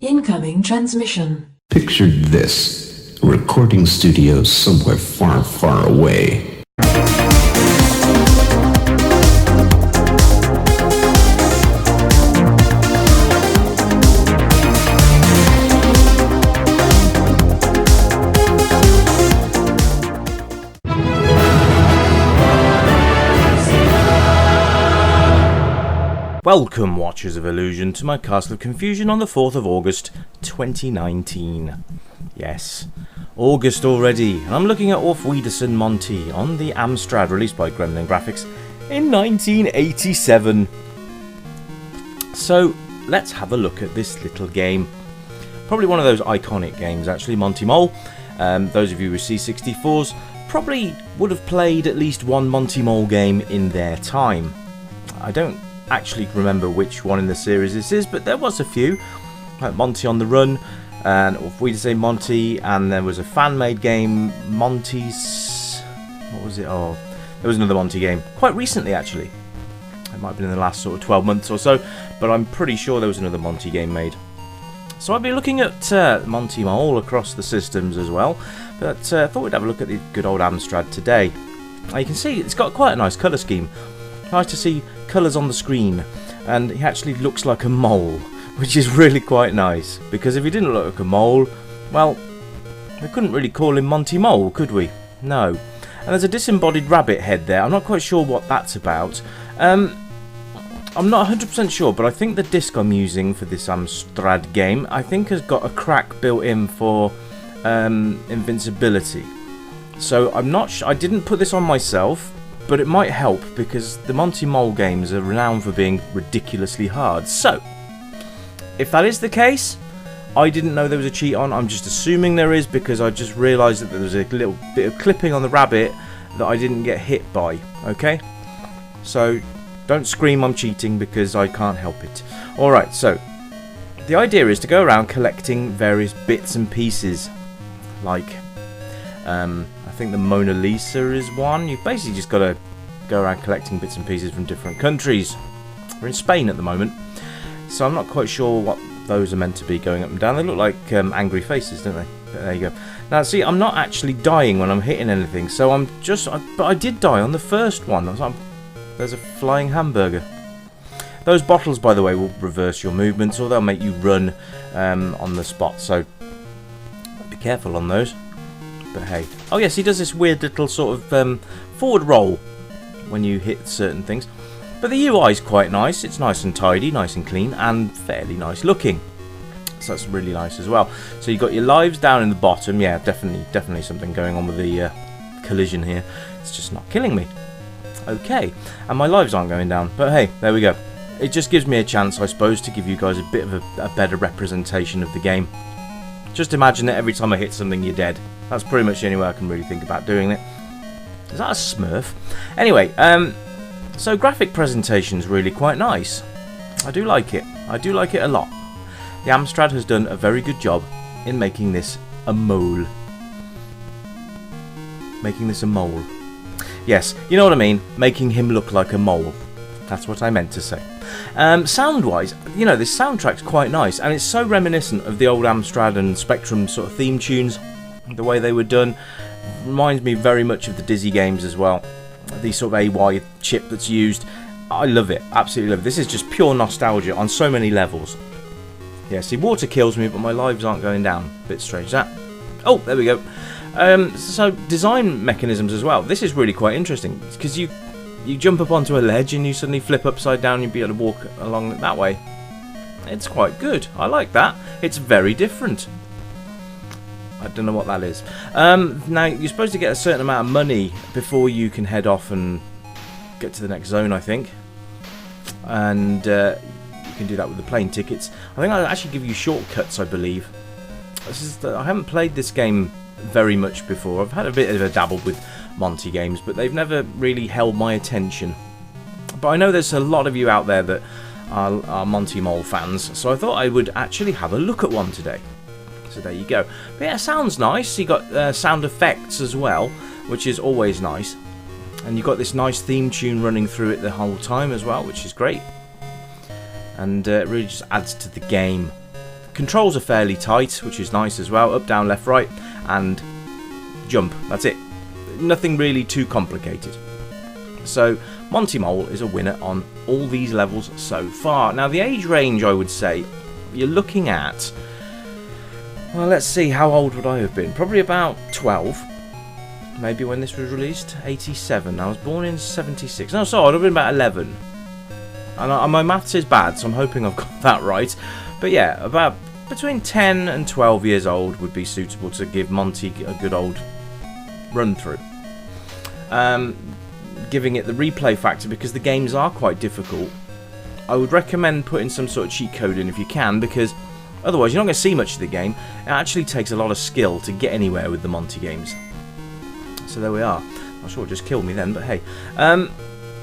Incoming transmission. Picture this, a recording studio somewhere far, far away. Welcome, Watchers of Illusion, to my Castle of Confusion on the 4th of August 2019. Yes, August already, and I'm looking at Auf Wiedersehen Monty on the Amstrad, released by Gremlin Graphics in 1987. So, let's have a look at this little game. Probably one of those iconic games, actually, Monty Mole. Those of you with C64s probably would have played at least one Monty Mole game in their time. I don't actually remember which one in the series this is, but there was a few, like Monty on the Run and Auf Wiedersehen Monty, and there was a fan-made game, Monty's, what was it? Oh, there was another Monty game quite recently, actually. It might have been in the last sort of 12 months or so, but I'm pretty sure there was another Monty game made. So I'll be looking at Monty Mole across the systems as well, but I thought we'd have a look at the good old Amstrad today. Now you can see it's got quite a nice colour scheme. Nice to see colours on the screen, and he actually looks like a mole, which is really quite nice, because if he didn't look like a mole, well, we couldn't really call him Monty Mole, could we? No. And there's a disembodied rabbit head there. I'm not quite sure what that's about. I'm not 100% sure, but I think the disc I'm using for this Amstrad game, I think has got a crack built in for invincibility. So I'm not I didn't put this on myself, but it might help, because the Monty Mole games are renowned for being ridiculously hard. So, if that is the case, I didn't know there was a cheat on. I'm just assuming there is, because I just realised that there was a little bit of clipping on the rabbit that I didn't get hit by. Okay? So, don't scream I'm cheating, because I can't help it. Alright, so, the idea is to go around collecting various bits and pieces. Like, I think the Mona Lisa is one. You've basically just got to go around collecting bits and pieces from different countries. We're in Spain at the moment, so I'm not quite sure what those are meant to be going up and down. They look like angry faces, don't they? But there you go. Now, see, I'm not actually dying when I'm hitting anything, so but I did die on the first one. There's a flying hamburger. Those bottles, by the way, will reverse your movements, or they'll make you run on the spot, so be careful on those. But hey. Oh yes, he does this weird little sort of forward roll when you hit certain things. But the UI is quite nice. It's nice and tidy, nice and clean, and fairly nice looking. So that's really nice as well. So you've got your lives down in the bottom. Yeah, definitely something going on with the collision here. It's just not killing me. Okay, and my lives aren't going down. But hey, there we go. It just gives me a chance, I suppose, to give you guys a bit of a better representation of the game. Just imagine that every time I hit something, you're dead. That's pretty much the only way I can really think about doing it. Is that a Smurf? Anyway, so graphic presentation's really quite nice. I do like it. I do like it a lot. The Amstrad has done a very good job in making this a mole. Making this a mole. Yes, you know what I mean. Making him look like a mole. That's what I meant to say. Sound-wise, you know, this soundtrack's quite nice, and it's so reminiscent of the old Amstrad and Spectrum sort of theme tunes. The way they were done reminds me very much of the Dizzy games as well. The sort of AY chip that's used. I love it, absolutely love it. This is just pure nostalgia on so many levels. Yeah, see, water kills me, but my lives aren't going down. Bit strange that. Oh, there we go. So design mechanisms as well. This is really quite interesting, because you jump up onto a ledge and you suddenly flip upside down and you'll be able to walk along it that way. It's quite good. I like that. It's very different. I don't know what that is. Now, you're supposed to get a certain amount of money before you can head off and get to the next zone, I think. And you can do that with the plane tickets. I think I'll actually give you shortcuts, I believe. I haven't played this game very much before. I've had a bit of a dabble with Monty games, but they've never really held my attention. But I know there's a lot of you out there that are Monty Mole fans, so I thought I would actually have a look at one today. So there you go. But yeah, it sounds nice. You got sound effects as well, which is always nice. And you've got this nice theme tune running through it the whole time as well, which is great. And it really just adds to the game. controls are fairly tight, which is nice as well. Up, down, left, right, and jump. That's it. Nothing really too complicated. So Monty Mole is a winner on all these levels so far. Now the age range, I would say, you're looking at, well, let's see, how old would I have been? Probably about 12, maybe, when this was released. 87. I was born in 76. No, sorry, I'd have been about 11. And my maths is bad, so I'm hoping I've got that right. But yeah, about between 10 and 12 years old would be suitable to give Monty a good old run through. Giving it the replay factor, because the games are quite difficult. I would recommend putting some sort of cheat code in if you can, because otherwise you're not going to see much of the game. It actually takes a lot of skill to get anywhere with the Monty games. So there we are. I'm sure it just killed me then, but hey.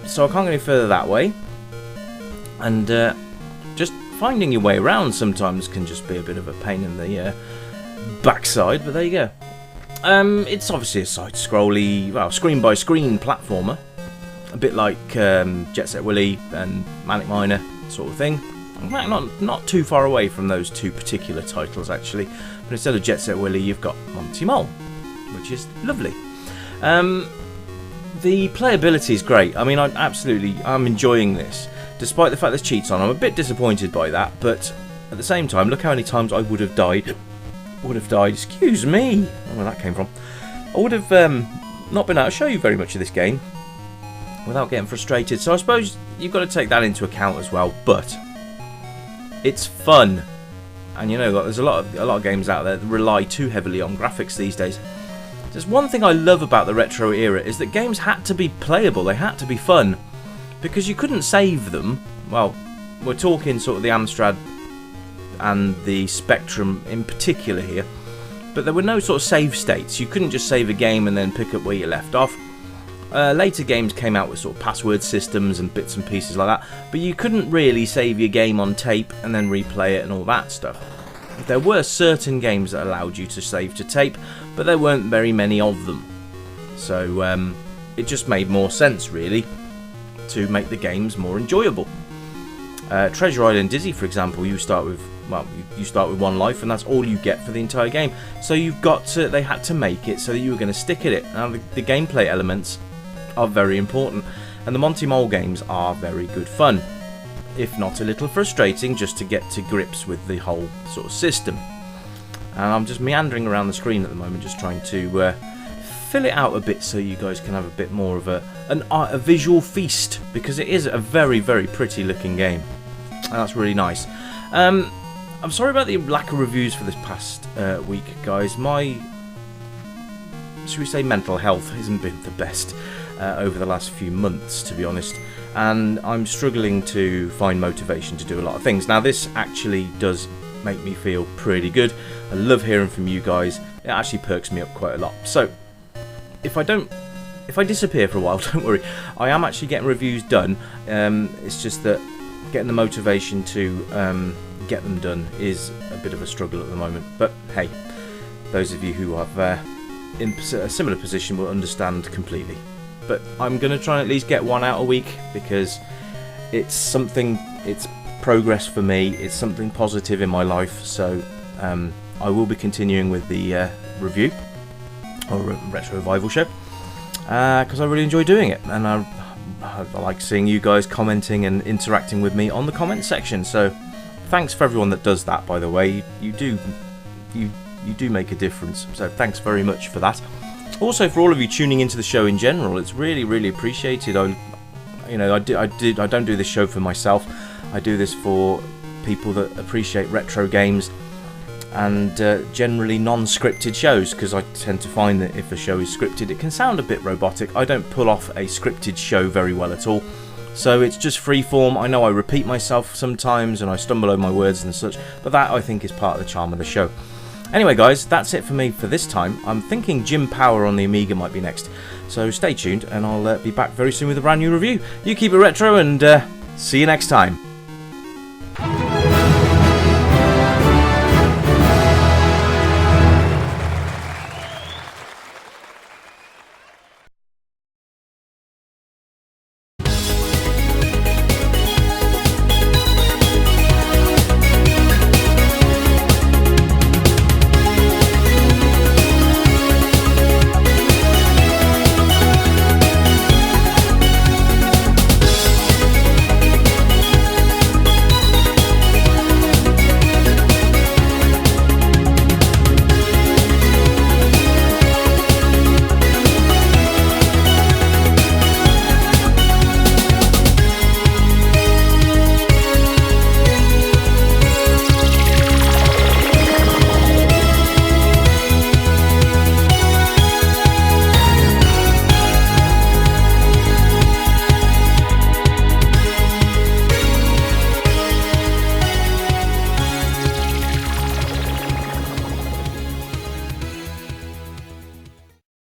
So I can't go any further that way. And just finding your way around sometimes can just be a bit of a pain in the backside, but there you go. It's obviously a side-scrolly, well, screen-by-screen platformer. A bit like Jet Set Willy and Manic Miner sort of thing. In fact, not too far away from those two particular titles, actually. But instead of Jet Set Willy, you've got Monty Mole, which is lovely. The playability is great. I mean, I'm enjoying this. Despite the fact there's cheats on, I'm a bit disappointed by that. But at the same time, look how many times I would have died. Excuse me. I don't know where that came from. I would have not been able to show you very much of this game without getting frustrated. So I suppose you've got to take that into account as well. But it's fun, and you know, there's a lot of games out there that rely too heavily on graphics these days. There's one thing I love about the retro era is that games had to be playable. They had to be fun, because you couldn't save them. Well, we're talking sort of the Amstrad and the Spectrum in particular here, but there were no sort of save states. You couldn't just save a game and then pick up where you left off. Later games came out with sort of password systems and bits and pieces like that, but you couldn't really save your game on tape and then replay it and all that stuff. There were certain games that allowed you to save to tape, but there weren't very many of them. So it just made more sense, really, to make the games more enjoyable. Treasure Island Dizzy, for example, you start with one life, and that's all you get for the entire game. So they had to make it so that you were going to stick at it. Now the gameplay elements are very important, and the Monty Mole games are very good fun, if not a little frustrating, just to get to grips with the whole sort of system. And I'm just meandering around the screen at the moment, just trying to fill it out a bit so you guys can have a bit more of a visual feast, because it is a very, very pretty looking game, and that's really nice. I'm sorry about the lack of reviews for this past week, guys. My, should we say, mental health hasn't been the best over the last few months, to be honest, and I'm struggling to find motivation to do a lot of things. Now this actually does make me feel pretty good. I love hearing from you guys. It actually perks me up quite a lot. So if I disappear for a while, don't worry, I am actually getting reviews done. It's just that getting the motivation to get them done is a bit of a struggle at the moment. But hey, those of you who are in a similar position will understand completely. But I'm going to try and at least get one out a week, because it's progress for me, it's something positive in my life. So I will be continuing with the review, or retro revival show, because I really enjoy doing it, and I like seeing you guys commenting and interacting with me on the comment section. So thanks for everyone that does that, by the way. You do make a difference, so thanks very much for that. Also, for all of you tuning into the show in general, it's really, really appreciated. I don't do this show for myself. I do this for people that appreciate retro games and generally non-scripted shows, because I tend to find that if a show is scripted, it can sound a bit robotic. I don't pull off a scripted show very well at all. So it's just free form. I know I repeat myself sometimes and I stumble over my words and such, but that, I think, is part of the charm of the show. Anyway, guys, that's it for me for this time. I'm thinking Jim Power on the Amiga might be next, so stay tuned, and I'll be back very soon with a brand new review. You keep it retro, and see you next time.